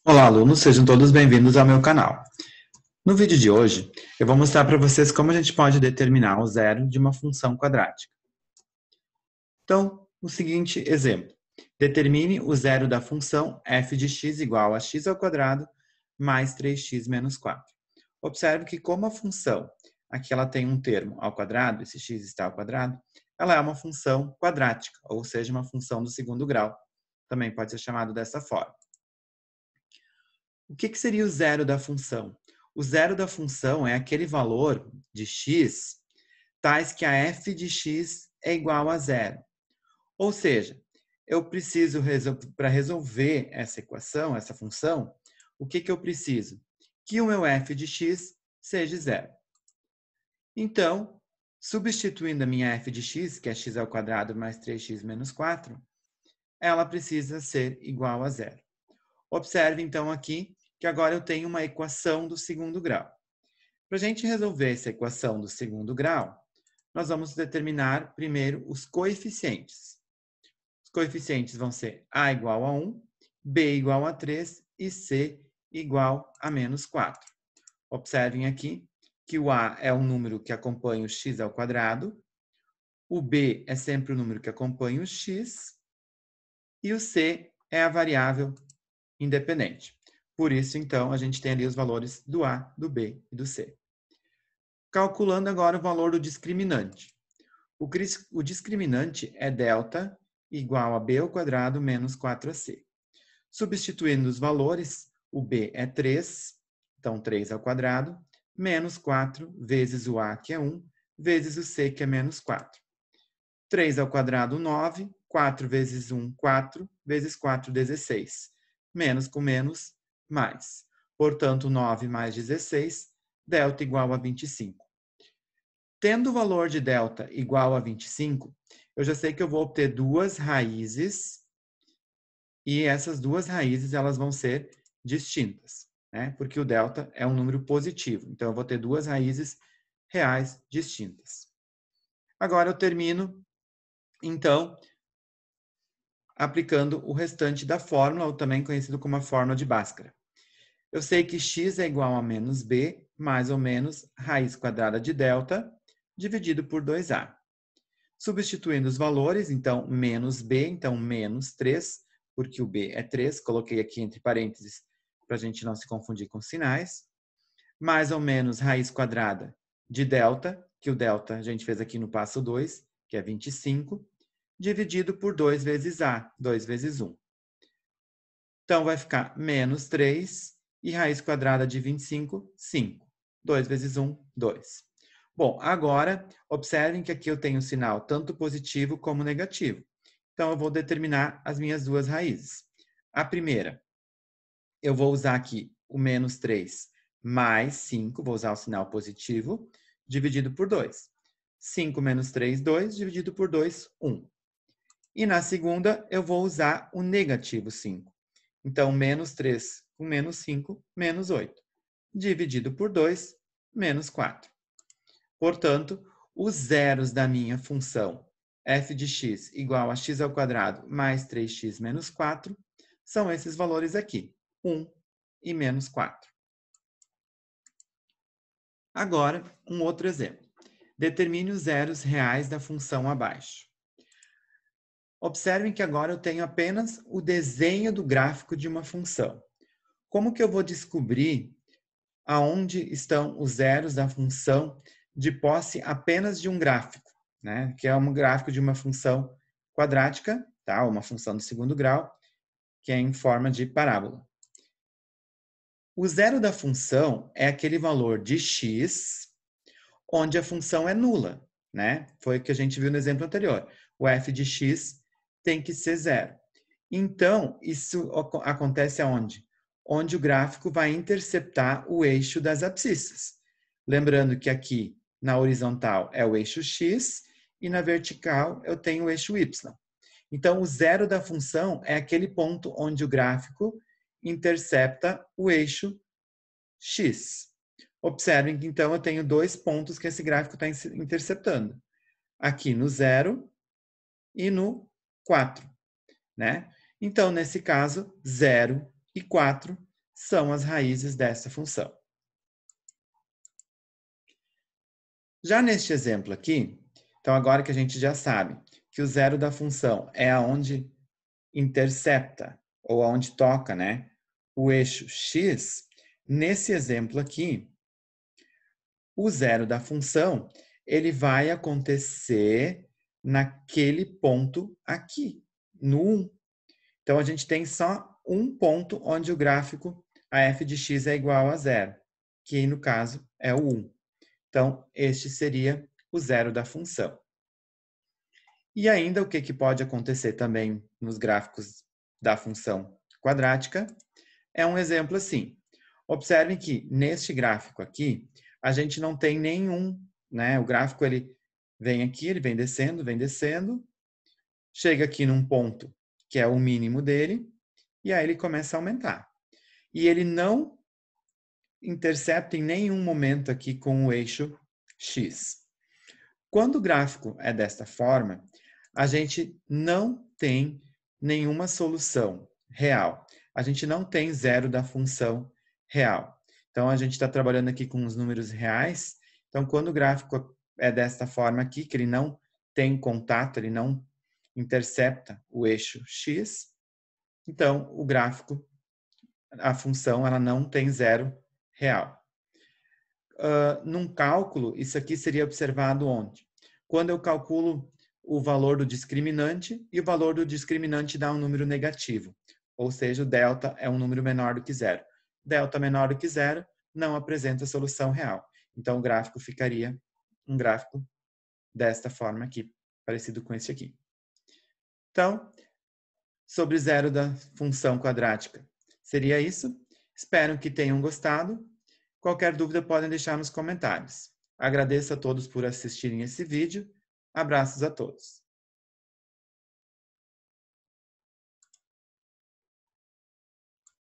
Olá, alunos, sejam todos bem-vindos ao meu canal. No vídeo de hoje, eu vou mostrar para vocês como a gente pode determinar o zero de uma função quadrática. Então, o seguinte exemplo. Determine o zero da função f de x igual a x ao quadrado mais 3x menos 4. Observe que como a função, aqui ela tem um termo ao quadrado, esse x está ao quadrado, ela é uma função quadrática, ou seja, uma função do segundo grau. Também pode ser chamado dessa forma. O que seria o zero da função? O zero da função é aquele valor de x, tais que a f de x é igual a zero. Ou seja, eu preciso, para resolver essa equação, essa função, o que eu preciso? Que o meu f de x seja zero. Então, substituindo a minha f de x, que é x ao quadrado mais 3x menos 4, ela precisa ser igual a zero. Observe, então, aqui que agora eu tenho uma equação do segundo grau. Para a gente resolver essa equação do segundo grau, nós vamos determinar primeiro os coeficientes. Os coeficientes vão ser a igual a 1, b igual a 3 e c igual a menos 4. Observem aqui que o a é o número que acompanha o x ao quadrado, o b é sempre o número que acompanha o x e o c é a variável independente. Por isso, então, a gente tem ali os valores do A, do B e do C. Calculando agora o valor do discriminante. O discriminante é delta igual a B ao quadrado menos 4AC. Substituindo os valores, o B é 3, então 3 ao quadrado, menos 4 vezes o A, que é 1, vezes o C, que é menos 4. 3 ao quadrado, 9, 4 vezes 1, 4, vezes 4, 16. Menos com menos, mais. Portanto, 9 mais 16, delta igual a 25. Tendo o valor de delta igual a 25, eu já sei que eu vou obter duas raízes e essas duas raízes elas vão ser distintas, né? Porque o delta é um número positivo, então eu vou ter duas raízes reais distintas. Agora eu termino, então, aplicando o restante da fórmula, ou também conhecido como a fórmula de Bhaskara. Eu sei que x é igual a menos b, mais ou menos raiz quadrada de delta, dividido por 2a. Substituindo os valores, então, menos b, então, menos 3, porque o b é 3, coloquei aqui entre parênteses para a gente não se confundir com sinais. Mais ou menos raiz quadrada de delta, que o delta a gente fez aqui no passo 2, que é 25, dividido por 2 vezes a, 2 vezes 1. Então, vai ficar menos 3 e raiz quadrada de 25, 5. 2 vezes 1, 2. Bom, agora, observem que aqui eu tenho o sinal tanto positivo como negativo. Então, eu vou determinar as minhas duas raízes. A primeira, eu vou usar aqui o menos 3 mais 5, vou usar o sinal positivo, dividido por 2. 5 menos 3, 2, dividido por 2, 1. E na segunda, eu vou usar o negativo 5. Então, menos 3 com menos 5, menos 8. Dividido por 2, menos 4. Portanto, os zeros da minha função f de x igual a x ao quadrado mais 3x menos 4 são esses valores aqui, 1 e menos 4. Agora, um outro exemplo. Determine os zeros reais da função abaixo. Observem que agora eu tenho apenas o desenho do gráfico de uma função. Como que eu vou descobrir aonde estão os zeros da função de posse apenas de um gráfico, né? Que é um gráfico de uma função quadrática, tá? Uma função do segundo grau, que é em forma de parábola. O zero da função é aquele valor de x onde a função é nula, né? Foi o que a gente viu no exemplo anterior. O f de x tem que ser zero. Então, isso acontece aonde? Onde o gráfico vai interceptar o eixo das abscissas. Lembrando que aqui na horizontal é o eixo x e na vertical eu tenho o eixo y. Então, o zero da função é aquele ponto onde o gráfico intercepta o eixo x. Observem que então eu tenho dois pontos que esse gráfico está interceptando. Aqui no 0 e no 4, né? Então, nesse caso, 0 e 4 são as raízes dessa função. Já neste exemplo aqui, então agora que a gente já sabe que o zero da função é aonde intercepta, ou aonde toca, né, o eixo x, nesse exemplo aqui, o zero da função, ele vai acontecer naquele ponto aqui, no 1. Então, a gente tem só um ponto onde o gráfico, a f de x é igual a zero, que no caso é o 1. Então, este seria o zero da função. E ainda o que pode acontecer também nos gráficos da função quadrática é um exemplo assim. Observem que neste gráfico aqui, a gente não tem nenhum, né? O gráfico ele vem aqui, ele vem descendo, chega aqui num ponto que é o mínimo dele, e aí ele começa a aumentar. E ele não intercepta em nenhum momento aqui com o eixo x. Quando o gráfico é desta forma, a gente não tem nenhuma solução real. A gente não tem zero da função real. Então, a gente está trabalhando aqui com os números reais. Então, quando o gráfico é desta forma aqui, que ele não tem contato, ele não intercepta o eixo x, então o gráfico, a função, ela não tem zero real. Num cálculo, isso aqui seria observado onde? Quando eu calculo o valor do discriminante e o valor do discriminante dá um número negativo, ou seja, o delta é um número menor do que zero. Delta menor do que zero não apresenta solução real. Então, o gráfico ficaria um gráfico desta forma aqui, parecido com esse aqui. Então, sobre zero da função quadrática, seria isso. Espero que tenham gostado. Qualquer dúvida podem deixar nos comentários. Agradeço a todos por assistirem esse vídeo. Abraços a todos.